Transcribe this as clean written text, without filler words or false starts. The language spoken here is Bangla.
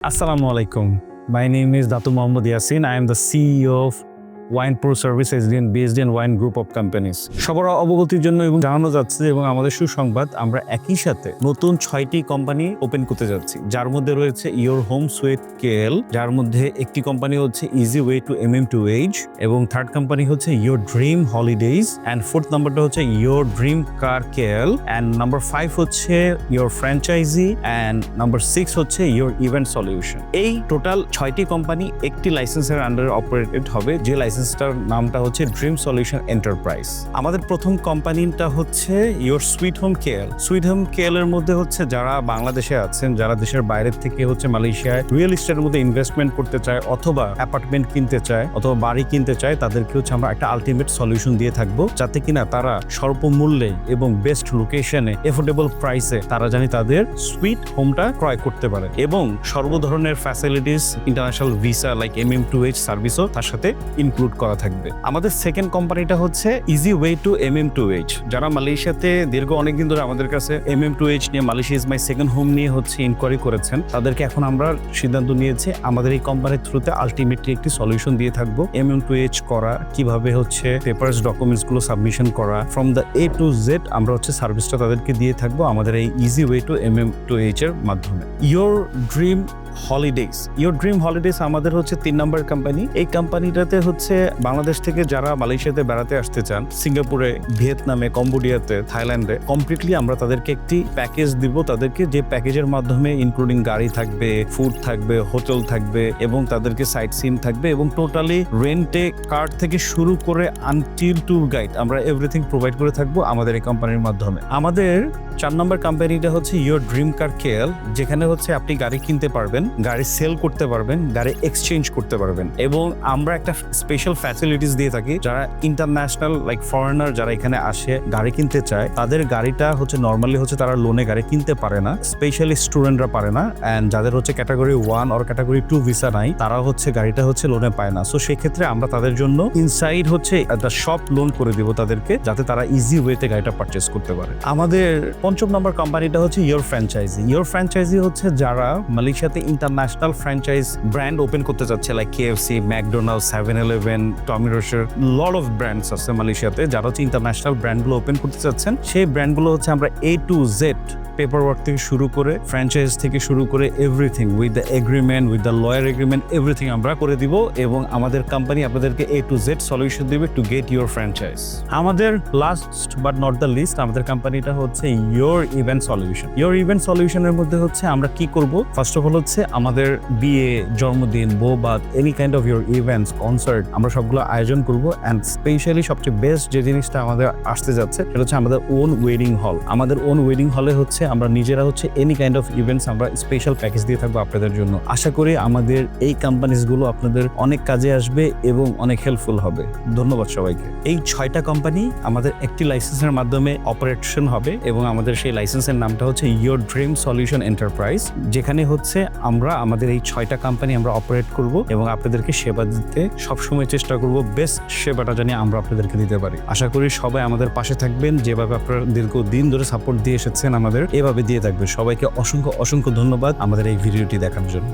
Assalamu alaikum. My name is Datu Mohammad Yasin. I am the CEO of Wine Pro Service Agent based in Wine Group of Companies. সবার অবগতির জন্য এবং জানানো যাচ্ছে এবং আমাদের সুসংবাদ আমরা একই সাথে নতুন 6টি কোম্পানি ওপেন করতে যাচ্ছি, যার মধ্যে রয়েছে ইয়োর হোম সুইট কেএল, যার মধ্যে একটি কোম্পানি হচ্ছে ইজি ওয়ে টু MM2H এবং থার্ড কোম্পানি হচ্ছে your dream holidays and fourth নাম্বারটা হচ্ছে your dream car KL and number 5 হচ্ছে ইয়োর ফ্র্যাঞ্চাইজি অ্যান্ড নাম্বার 6 হচ্ছে ইয়োর ইভেন্ট সলিউশন। এই টোটাল 6টি কোম্পানি একটি লাইসেন্সের আন্ডারে অপারেটেড হবে, যে লাইসেন্সটার নামটা হচ্ছে ড্রিম সলিউশন এন্টারপ্রাইজ। আমাদের প্রথম কোম্পানিটা হচ্ছে your sweet home KL. Sweet home KL এর মধ্যে হচ্ছে যারা বাংলাদেশে আছেন, যারা দেশের বাইরের থেকে হচ্ছে মালয়েশিয়ায় রিয়েল এস্টেটের মধ্যে ইনভেস্টমেন্ট করতে চায় অথবা অ্যাপার্টমেন্ট কিনতে চায় অথবা বাড়ি কিনতে চায়, তাদেরকে হচ্ছে আমরা একটা আলটিমেট সলিউশন দিয়ে থাকবো, যাতে কিনা তারা স্বল্প মূল্যে এবং বেস্ট লোকেশনে এফোর্ডেবল প্রাইসে তারা জানি তাদের সুইট হোমটা ক্রয় করতে পারে এবং সর্ব ধরনের facilities international visa like MM2H সার্ভিসও তার সাথে ইনক্লুড করা থাকবে। আমাদের সেকেন্ড কোম্পানিটা হচ্ছে ইজি ওয়ে টু MM2H। যারা মালয়েশিয়াতে দীর্ঘ অনেকদিন ধরে আমাদের কাছে MM2H নিয়ে Malaysia is my second home নিয়ে হচ্ছে ইনকোয়ারি করেছেন, তাদেরকে এখন আমরা সিদ্ধান্ত নিয়েছি আমাদের এই কোম্পানির থ্রুতে আলটিমেটলি একটি সলিউশন দিয়ে থাকবো। MM2H করা, কিভাবে হচ্ছে পেপারস ডকুমেন্টস গুলো সাবমিশন করা, from the A to Z আমরা হচ্ছে সার্ভিসটা তাদেরকে দিয়ে থাকবো আমাদের এই ইজি ওয়ে টু MM2H এর মাধ্যমে। Your dream holidays. Your dream holidays আমাদের হচ্ছে 3 নম্বর কোম্পানি। এই কোম্পানিটাতে হচ্ছে বাংলাদেশ থেকে যারা মালয়েশিয়াতে বেড়াতে আসতে চান, সিঙ্গাপুরে, ভিয়েতনামে, কম্বোডিয়াতে, থাইল্যান্ডে, কমপ্লিটলি আমরা তাদেরকে একটি প্যাকেজ দিব, তাদেরকে যে প্যাকেজের মাধ্যমে ইনক্লুডিং গাড়ি থাকবে, ফুড থাকবে, হোটেল থাকবে এবং তাদেরকে সাইট সিন থাকবে এবং টোটালি রেন্টে কার থেকে শুরু করে আনটিল ট্যুর গাইড আমরা এভরিথিং প্রোভাইড করে থাকবো আমাদের এই কোম্পানির মাধ্যমে। আমাদের 4 নম্বর কোম্পানিটা হচ্ছে ইয়োর ড্রিম কার কেএল, যেখানে হচ্ছে আপনি গাড়ি কিনতে পারবেন, গাড়ি সেল করতে পারবেন, গাড়ি এক্সচেঞ্জ করতে পারবেন এবং আমরা একটা স্পেশাল ফ্যাসিলিটিস দিয়ে থাকি। যারা ইন্টারন্যাশনাল লাইক ফরেনার যারা এখানে আসে গাড়ি কিনতে চায়, তাদের গাড়িটা হচ্ছে নর্মালি হচ্ছে তারা লোনে গাড়ি কিনতে পারে না, স্পেশালি স্টুডেন্টরা পারে না, অ্যান্ড যাদের হচ্ছে ক্যাটাগরি 1 আর ক্যাটাগরি 2 ভিসা নাই, তারা হচ্ছে গাড়িটা হচ্ছে লোনে পায় না। সো সেক্ষেত্রে আমরা তাদের জন্য ইনসাইড হচ্ছে একটা শপ লোন করে দিব তাদেরকে, যাতে তারা ইজি ওয়েতে গাড়িটা পারচেস করতে পারে। আমাদের 5 নম্বর কোম্পানিটা হচ্ছে ইয়োর ফ্র্যাঞ্চাইজি। ইয়োর ফ্র্যাঞ্চাইজি হচ্ছে যারা মালয়েশিয়াতে ইন্টারন্যাশনাল ফ্র্যাঞ্চাইজ ব্র্যান্ড ওপেন করতে চাচ্ছে, like KFC, McDonald's, 7-Eleven, Tommy রোসের, লট অফ ব্র্যান্ডস আছে মালয়েশিয়াতে, যারা হচ্ছে ইন্টারন্যাশনাল ব্র্যান্ডগুলো ওপেন করতে চাচ্ছেন। সেই ব্র্যান্ডগুলো হচ্ছে আমরা A to Z paper work থেকে শুরু করে ফ্র্যাঞ্চাইজ থেকে শুরু করে everything with the agreement, with the lawyer agreement, everything আমরা করে দিব এবং আমাদের কোম্পানি আপনাদেরকে A to Z সলিউশন দিবে টু গেট ইয়োর ফ্র্যাঞ্চাইজ। আমাদের last but not the least আমাদের কোম্পানিটা হচ্ছে your event solution. Your event সলিউশনের মধ্যে হচ্ছে আমরা কি করব, ফার্স্ট অফ অল হচ্ছে আমাদের বিয়ে, জন্মদিন, বৌভাত, any kind of your events, concert আমরা সবগুলো আয়োজন করব অ্যান্ড স্পেশালি সবচেয়ে বেস্ট যে জিনিসটা আমাদের আসতে যাচ্ছে সেটা হচ্ছে আমাদের ওন ওয়েডিং হল। আমাদের ওন ওয়েডিং হলে হচ্ছে আমরা নিজেরা হচ্ছে এনি কাইন্ড অফ ইভেন্টস আমরা স্পেশাল প্যাকেজ দিয়ে থাকবো আপনাদের জন্য। আশা করি আমাদের এই কোম্পানিজগুলো আপনাদের অনেক কাজে আসবে এবং অনেক হেল্পফুল হবে। ধন্যবাদ সবাইকে। এই 6টা কোম্পানি আমাদের একটি লাইসেন্সের মাধ্যমে অপারেশন হবে এবং আমাদের সেই লাইসেন্সের নামটা হচ্ছে ইয়োর ড্রিম সলিউশন এন্টারপ্রাইজ, যেখানে হচ্ছে আমরা আমাদের এই 6টা কোম্পানি আমরা অপারেট করব এবং আপনাদেরকে সেবা দিতে সবসময় চেষ্টা করব, বেস্ট সেবাটা জানি আমরা আপনাদেরকে দিতে পারি। আশা করি সবাই আমাদের পাশে থাকবেন, যেভাবে আপনারা দীর্ঘদিন ধরে সাপোর্ট দিয়ে এসেছেন আমাদের এভাবে দিয়ে থাকবে। সবাইকে অসংখ্য অসংখ্য ধন্যবাদ আমাদের এই ভিডিওটি দেখার জন্য।